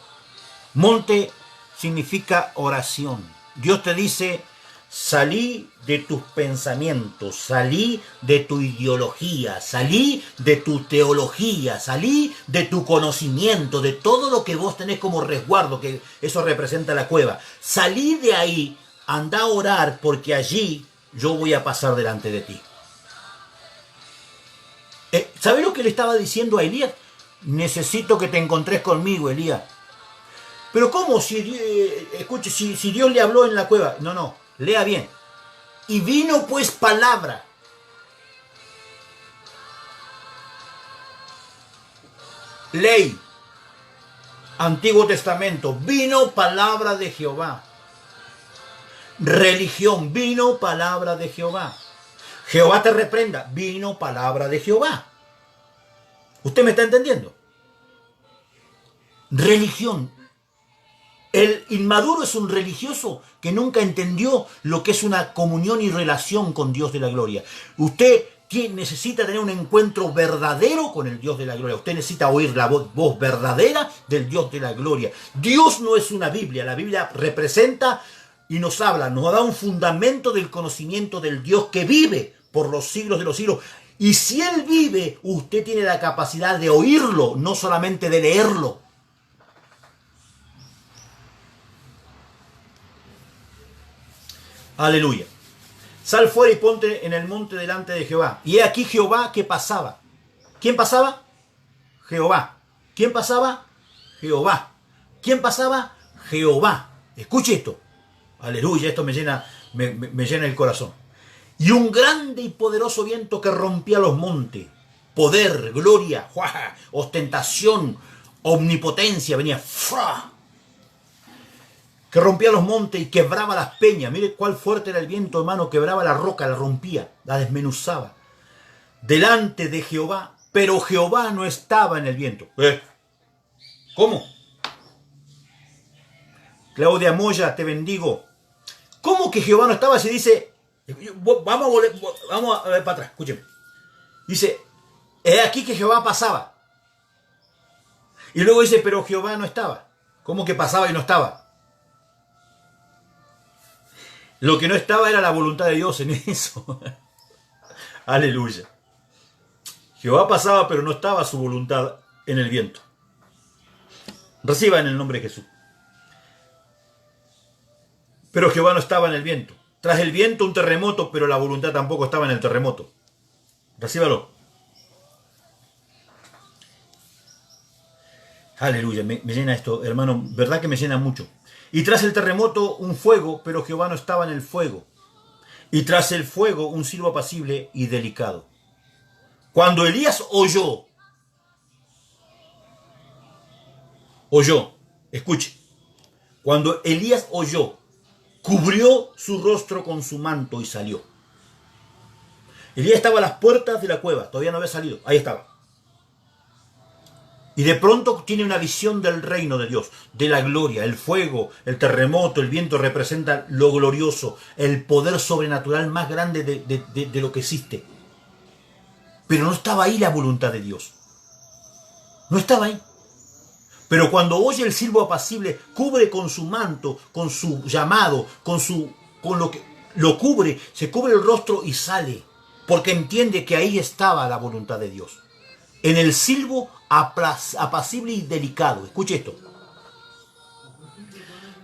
Monte significa oración. Dios te dice, salí de tus pensamientos, salí de tu ideología, salí de tu teología, salí de tu conocimiento, de todo lo que vos tenés como resguardo, que eso representa la cueva. Salí de ahí, anda a orar, porque allí yo voy a pasar delante de ti. ¿Sabes lo que le estaba diciendo a Elías? Necesito que te encontres conmigo, Elías. Pero ¿cómo? Escuche, si Dios le habló en la cueva. No, lea bien. Y vino pues palabra. Ley. Antiguo Testamento. Vino palabra de Jehová. Religión. Vino palabra de Jehová. Jehová te reprenda. Vino palabra de Jehová. ¿Usted me está entendiendo? Religión. El inmaduro es un religioso que nunca entendió lo que es una comunión y relación con Dios de la gloria. Usted necesita tener un encuentro verdadero con el Dios de la gloria. Usted necesita oír la voz verdadera del Dios de la gloria. Dios no es una Biblia. La Biblia representa y nos habla, nos da un fundamento del conocimiento del Dios que vive por los siglos de los siglos. Y si Él vive, usted tiene la capacidad de oírlo, no solamente de leerlo. Aleluya. Sal fuera y ponte en el monte delante de Jehová. Y he aquí Jehová que pasaba. ¿Quién pasaba? Jehová. ¿Quién pasaba? Jehová. ¿Quién pasaba? Jehová. Escuche esto. Aleluya, esto me llena el corazón. Y un grande y poderoso viento que rompía los montes. Poder, gloria, ¡fua!, ostentación, omnipotencia. Venía ¡fua!, que rompía los montes y quebraba las peñas. Mire cuál fuerte era el viento, hermano. Quebraba la roca, la rompía, la desmenuzaba. Delante de Jehová. Pero Jehová no estaba en el viento. ¿Cómo? Claudia Moya, te bendigo. ¿Cómo que Jehová no estaba? Se dice... Vamos a ver para atrás, escuchen. Dice, he aquí que Jehová pasaba. Y luego dice, pero Jehová no estaba. ¿Cómo que pasaba y no estaba? Lo que no estaba era la voluntad de Dios en eso. Aleluya. Jehová pasaba, pero no estaba su voluntad en el viento. Reciba en el nombre de Jesús. Pero Jehová no estaba en el viento. Tras el viento un terremoto, pero la voluntad tampoco estaba en el terremoto. Recíbalo. Aleluya, me llena esto, hermano, verdad que me llena mucho. Y tras el terremoto un fuego, pero Jehová no estaba en el fuego. Y tras el fuego un silbo apacible y delicado. Cuando Elías oyó, escuche, cuando Elías oyó, cubrió su rostro con su manto y salió. Elías estaba a las puertas de la cueva, todavía no había salido, ahí estaba. Y de pronto tiene una visión del reino de Dios, de la gloria, el fuego, el terremoto, el viento representan lo glorioso, el poder sobrenatural más grande de lo que existe. Pero no estaba ahí la voluntad de Dios. No estaba ahí. Pero cuando oye el silbo apacible, cubre con su manto, con su llamado, con lo que lo cubre, se cubre el rostro y sale, porque entiende que ahí estaba la voluntad de Dios. En el silbo apacible y delicado. Escuche esto.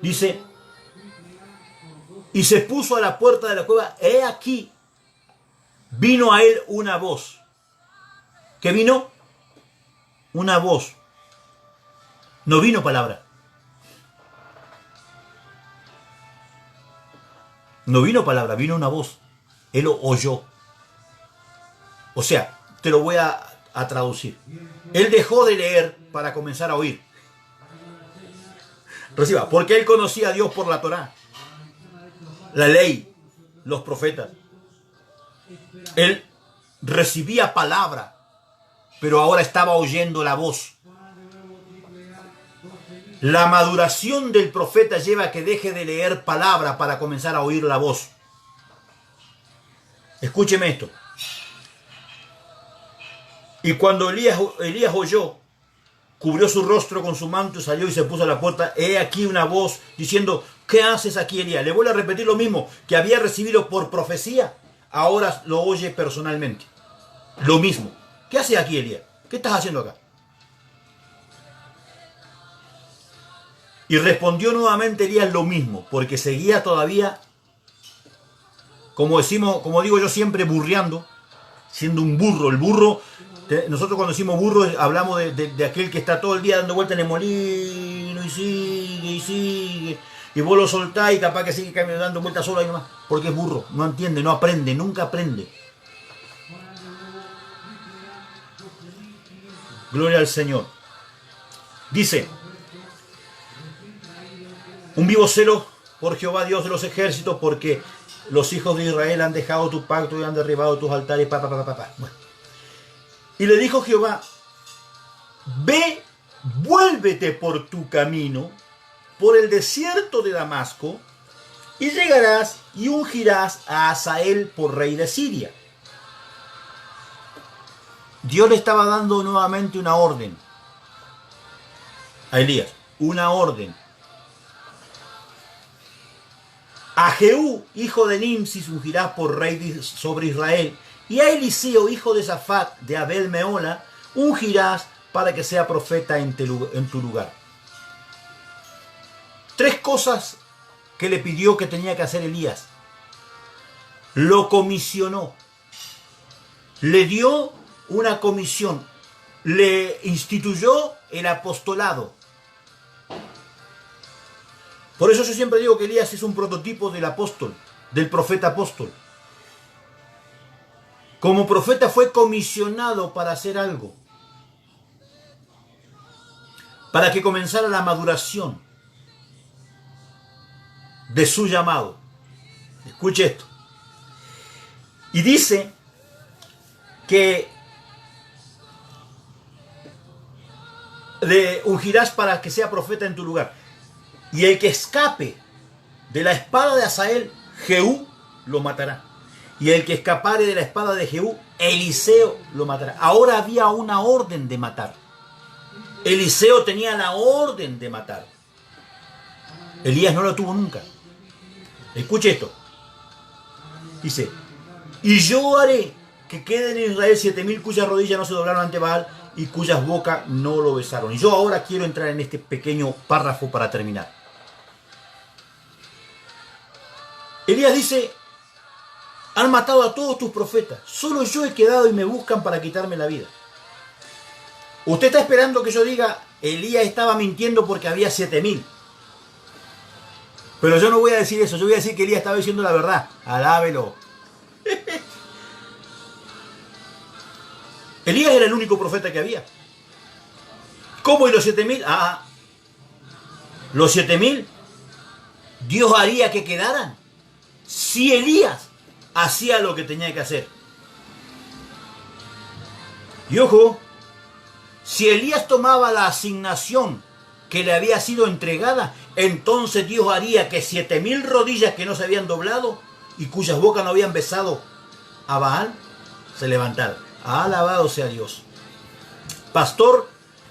Dice, y se puso a la puerta de la cueva, he aquí, vino a él una voz. ¿Qué vino? Una voz. No vino palabra. No vino palabra, vino una voz. Él lo oyó. O sea, te lo voy a traducir. Él dejó de leer para comenzar a oír. Reciba, porque él conocía a Dios por la Torá, la ley, los profetas. Él recibía palabra, pero ahora estaba oyendo la voz. La maduración del profeta lleva a que deje de leer palabra para comenzar a oír la voz. Escúcheme esto. Y cuando Elías oyó, cubrió su rostro con su manto, salió y se puso a la puerta. He aquí una voz diciendo, ¿qué haces aquí, Elías? Le vuelvo a repetir lo mismo que había recibido por profecía. Ahora lo oye personalmente. Lo mismo. ¿Qué haces aquí, Elías? ¿Qué estás haciendo acá? Y respondió nuevamente Elías lo mismo, porque seguía todavía, como digo yo siempre, burreando, siendo un burro. El burro, nosotros cuando decimos burro hablamos de aquel que está todo el día dando vueltas en el molino y sigue. Y vos lo soltás y capaz que sigue dando vueltas solo ahí nomás, porque es burro, no entiende, no aprende, nunca aprende. Gloria al Señor. Dice, un vivo celo por Jehová Dios de los ejércitos, porque los hijos de Israel han dejado tu pacto y han derribado tus altares. Bueno. Y le dijo Jehová, ve, vuélvete por tu camino, por el desierto de Damasco, y llegarás y ungirás a Hazael por rey de Siria. Dios le estaba dando nuevamente una orden a Elías, una orden. A Jehú, hijo de Nimsi, ungirás por rey sobre Israel, y a Eliseo, hijo de Safat, de Abel Meola, ungirás para que sea profeta en tu lugar. Tres cosas que le pidió que tenía que hacer Elías. Lo comisionó. Le dio una comisión. Le instituyó el apostolado. Por eso yo siempre digo que Elías es un prototipo del apóstol, del profeta apóstol. Como profeta fue comisionado para hacer algo. Para que comenzara la maduración de su llamado. Escuche esto. Y dice que le ungirás para que sea profeta en tu lugar. Y el que escape de la espada de Hazael, Jehú lo matará. Y el que escapare de la espada de Jehú, Eliseo lo matará. Ahora había una orden de matar. Eliseo tenía la orden de matar. Elías no lo tuvo nunca. Escuche esto. Dice, y yo haré que queden en Israel 7,000 cuyas rodillas no se doblaron ante Baal y cuyas bocas no lo besaron. Y yo ahora quiero entrar en este pequeño párrafo para terminar. Elías dice, han matado a todos tus profetas, solo yo he quedado y me buscan para quitarme la vida. Usted está esperando que yo diga, Elías estaba mintiendo porque había 7,000. Pero yo no voy a decir eso, yo voy a decir que Elías estaba diciendo la verdad. Alábelo. Elías era el único profeta que había. ¿Cómo y los 7,000? Los 7,000 Dios haría que quedaran si Elías hacía lo que tenía que hacer. Y ojo, si Elías tomaba la asignación que le había sido entregada, entonces Dios haría que 7,000 rodillas que no se habían doblado y cuyas bocas no habían besado a Baal se levantaran. Alabado sea Dios. Pastor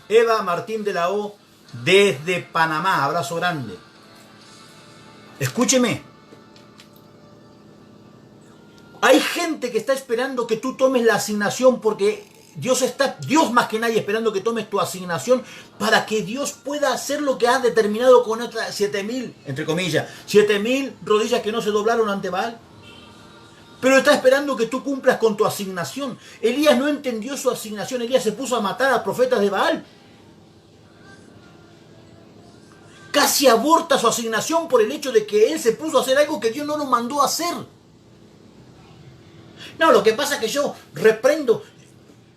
Eva Martín de la O, desde Panamá, abrazo grande. Escúcheme. Hay gente que está esperando que tú tomes la asignación porque Dios más que nadie esperando que tomes tu asignación para que Dios pueda hacer lo que ha determinado con otras 7,000, entre comillas, 7,000 rodillas que no se doblaron ante Baal. Pero está esperando que tú cumplas con tu asignación. Elías no entendió su asignación. Elías se puso a matar a profetas de Baal. Casi aborta su asignación por el hecho de que él se puso a hacer algo que Dios no lo mandó a hacer. No, lo que pasa es que yo reprendo.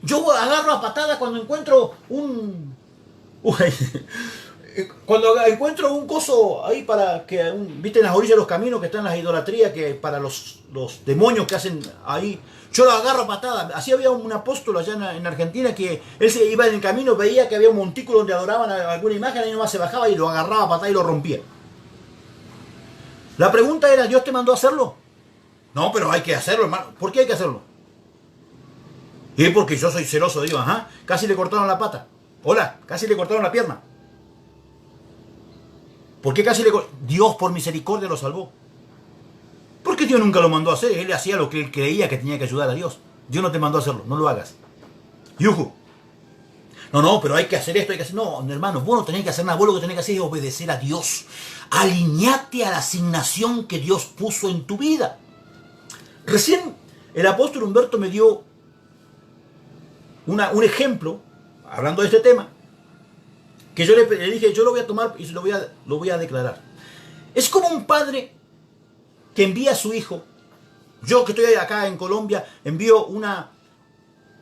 Yo agarro a patada cuando encuentro cuando encuentro un coso ahí para que, viste, en las orillas de los caminos que están las idolatrías, que para los demonios que hacen ahí, yo lo agarro a patada. Así había un apóstol allá en Argentina que él se iba en el camino, veía que había un montículo donde adoraban alguna imagen, ahí nomás se bajaba y lo agarraba a patada y lo rompía. La pregunta era, ¿Dios te mandó a hacerlo? No, pero hay que hacerlo, hermano. ¿Por qué hay que hacerlo? Y porque yo soy celoso de Dios, ajá. Casi le cortaron la pata. Hola, casi le cortaron la pierna. ¿Por qué casi le cortaron? Dios por misericordia lo salvó. Porque Dios nunca lo mandó a hacer. Él hacía lo que él creía que tenía que ayudar a Dios. Dios no te mandó a hacerlo, no lo hagas. Yuju. No, pero hay que hacer esto, hay que hacer... No, hermano, vos no tenés que hacer nada. Vos lo que tenés que hacer es obedecer a Dios. Alineate a la asignación que Dios puso en tu vida. Recién el apóstol Humberto me dio un ejemplo, hablando de este tema, que yo le dije, yo lo voy a tomar y lo voy a declarar. Es como un padre que envía a su hijo. Yo que estoy acá en Colombia, envío un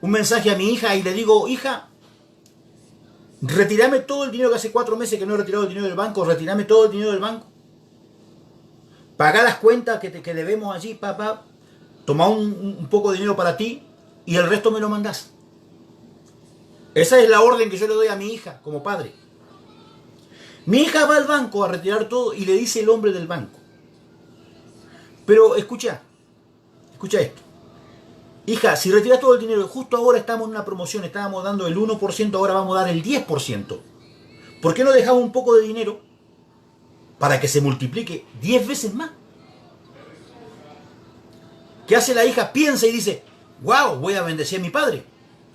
mensaje a mi hija y le digo, hija, retirame todo el dinero que hace 4 meses que no he retirado el dinero del banco, retirame todo el dinero del banco. Pagá las cuentas que debemos allí, papá. Toma un poco de dinero para ti y el resto me lo mandás. Esa es la orden que yo le doy a mi hija como padre. Mi hija va al banco a retirar todo y le dice el hombre del banco. Pero escucha esto. Hija, si retiras todo el dinero, justo ahora estamos en una promoción, estábamos dando el 1%, ahora vamos a dar el 10%. ¿Por qué no dejamos un poco de dinero para que se multiplique 10 veces más? ¿Qué hace la hija? Piensa y dice, wow, voy a bendecir a mi padre.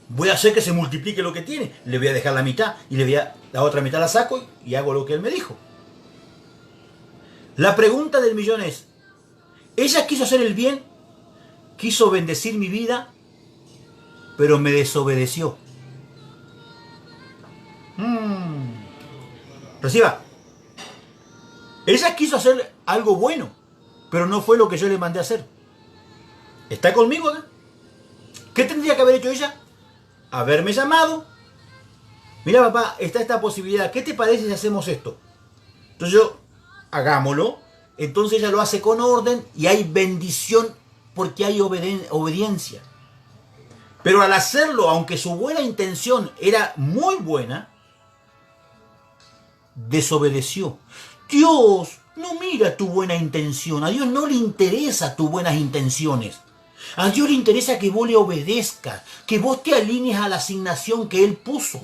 Voy a hacer que se multiplique lo que tiene. Le voy a dejar la mitad y la otra mitad la saco y hago lo que él me dijo. La pregunta del millón es, ella quiso hacer el bien, quiso bendecir mi vida, pero me desobedeció. Reciba. Ella quiso hacer algo bueno, pero no fue lo que yo le mandé a hacer. ¿Está conmigo acá? ¿Qué tendría que haber hecho ella? Haberme llamado. Mira, papá, está esta posibilidad. ¿Qué te parece si hacemos esto? Entonces yo, hagámoslo. Entonces ella lo hace con orden y hay bendición porque hay obediencia. Pero al hacerlo, aunque su buena intención era muy buena, desobedeció. Dios no mira tu buena intención. A Dios no le interesa tus buenas intenciones. A Dios le interesa que vos le obedezcas, que vos te alinees a la asignación que Él puso.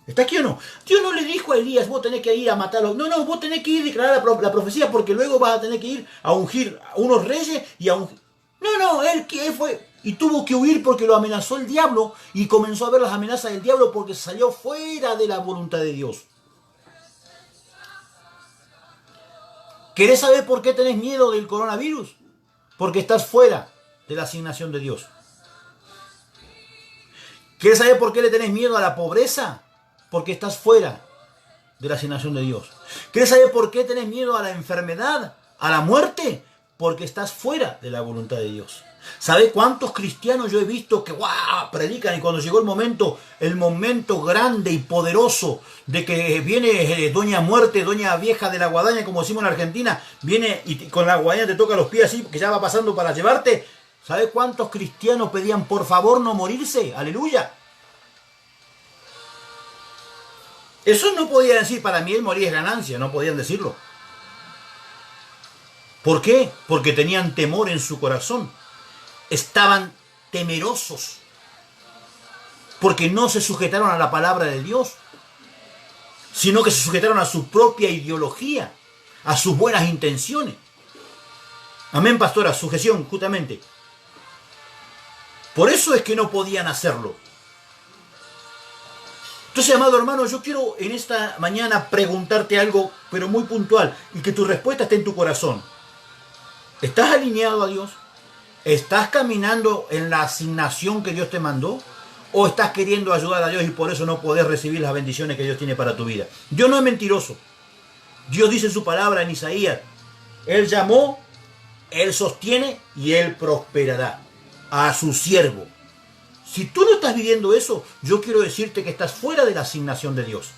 ¿Está aquí o no? Dios no le dijo a Elías, vos tenés que ir a matarlo. No, vos tenés que ir a declarar la profecía porque luego vas a tener que ir a ungir a unos reyes y a ungir... No, él fue y tuvo que huir porque lo amenazó el diablo y comenzó a ver las amenazas del diablo porque salió fuera de la voluntad de Dios. ¿Querés saber por qué tenés miedo del coronavirus? Porque estás fuera de la asignación de Dios. ¿Quieres saber por qué le tenés miedo a la pobreza? Porque estás fuera de la asignación de Dios. ¿Quieres saber por qué tenés miedo a la enfermedad, a la muerte? Porque estás fuera de la voluntad de Dios. ¿Sabes cuántos cristianos yo he visto que predican y cuando llegó el momento grande y poderoso de que viene Doña Muerte, Doña Vieja de la Guadaña, como decimos en Argentina, viene y con la guadaña te toca los pies así, que ya va pasando para llevarte? ¿Sabes cuántos cristianos pedían por favor no morirse? ¡Aleluya! Eso no podían decir, para mí el morir es ganancia, no podían decirlo. ¿Por qué? Porque tenían temor en su corazón. Estaban temerosos. Porque no se sujetaron a la palabra de Dios, sino que se sujetaron a su propia ideología, a sus buenas intenciones. Amén, pastora, sujeción, justamente. Por eso es que no podían hacerlo. Entonces, amado hermano, yo quiero en esta mañana preguntarte algo, pero muy puntual, y que tu respuesta esté en tu corazón. ¿Estás alineado a Dios? ¿Estás caminando en la asignación que Dios te mandó? ¿O estás queriendo ayudar a Dios y por eso no podés recibir las bendiciones que Dios tiene para tu vida? Dios no es mentiroso. Dios dice en su palabra en Isaías, Él llamó, Él sostiene y Él prosperará a su siervo. Si tú no estás viviendo eso, yo quiero decirte que estás fuera de la asignación de Dios.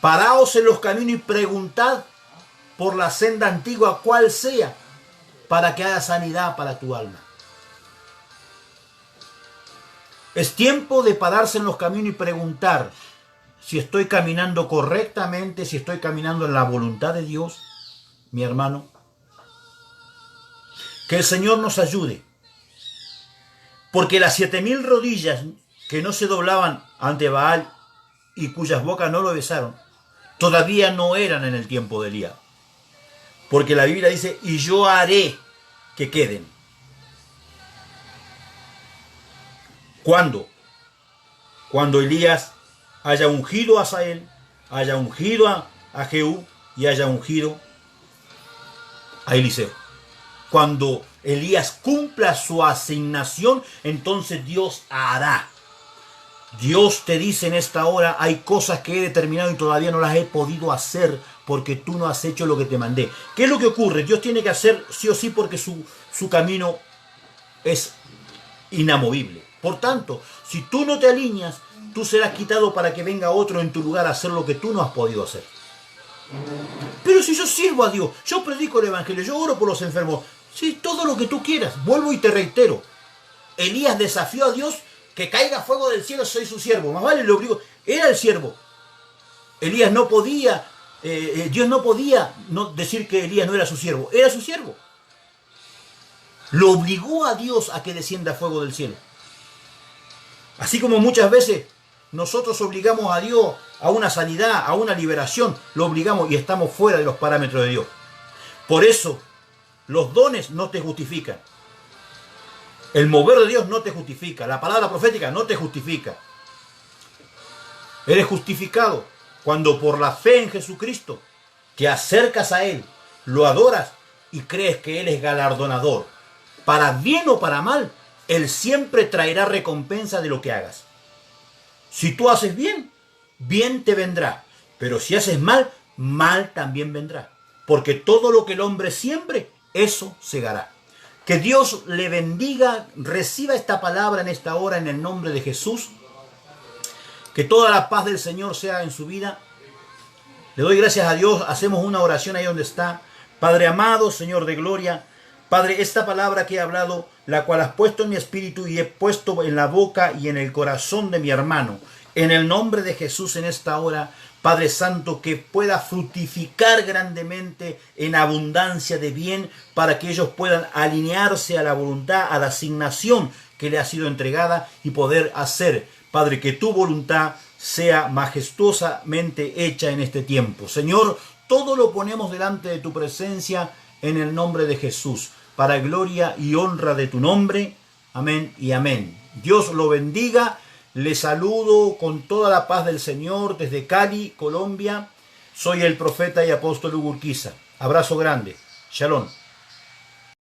Paraos en los caminos y preguntad por la senda antigua cuál sea, para que haya sanidad para tu alma. Es tiempo de pararse en los caminos y preguntar si estoy caminando correctamente, si estoy caminando en la voluntad de Dios, mi hermano. Que el Señor nos ayude. Porque las 7000 rodillas que no se doblaban ante Baal y cuyas bocas no lo besaron, todavía no eran en el tiempo de Elías. Porque la Biblia dice, y yo haré que queden. ¿Cuándo? Cuando Elías haya ungido a Asael, haya ungido a Jehú y haya ungido a Eliseo. Cuando Elías cumpla su asignación, entonces Dios hará. Dios te dice en esta hora, hay cosas que he determinado y todavía no las he podido hacer porque tú no has hecho lo que te mandé. ¿Qué es lo que ocurre? Dios tiene que hacer sí o sí porque su camino es inamovible. Por tanto, si tú no te alineas, tú serás quitado para que venga otro en tu lugar a hacer lo que tú no has podido hacer. Pero si yo sirvo a Dios, yo predico el evangelio, yo oro por los enfermos, sí, todo lo que tú quieras. Vuelvo y te reitero. Elías desafió a Dios que caiga fuego del cielo, soy su siervo. Más vale, le obligó. Era el siervo. Elías no podía, Dios no podía no decir que Elías no era su siervo. Era su siervo. Lo obligó a Dios a que descienda fuego del cielo. Así como muchas veces nosotros obligamos a Dios a una sanidad, a una liberación, lo obligamos y estamos fuera de los parámetros de Dios. Por eso, los dones no te justifican. El mover de Dios no te justifica. La palabra profética no te justifica. Eres justificado cuando por la fe en Jesucristo te acercas a Él, lo adoras y crees que Él es galardonador. Para bien o para mal, Él siempre traerá recompensa de lo que hagas. Si tú haces bien, bien te vendrá. Pero si haces mal, mal también vendrá. Porque todo lo que el hombre siembre, eso segará. Que Dios le bendiga, reciba esta palabra en esta hora en el nombre de Jesús. Que toda la paz del Señor sea en su vida. Le doy gracias a Dios, hacemos una oración ahí donde está. Padre amado, Señor de gloria, Padre, esta palabra que he hablado, la cual has puesto en mi espíritu y he puesto en la boca y en el corazón de mi hermano, en el nombre de Jesús en esta hora, Padre Santo, que pueda fructificar grandemente en abundancia de bien para que ellos puedan alinearse a la voluntad, a la asignación que le ha sido entregada y poder hacer, Padre, que tu voluntad sea majestuosamente hecha en este tiempo. Señor, todo lo ponemos delante de tu presencia en el nombre de Jesús, para gloria y honra de tu nombre. Amén y amén. Dios lo bendiga. Les saludo con toda la paz del Señor desde Cali, Colombia. Soy el profeta y apóstol Hugo Urquiza. Abrazo grande. Shalom.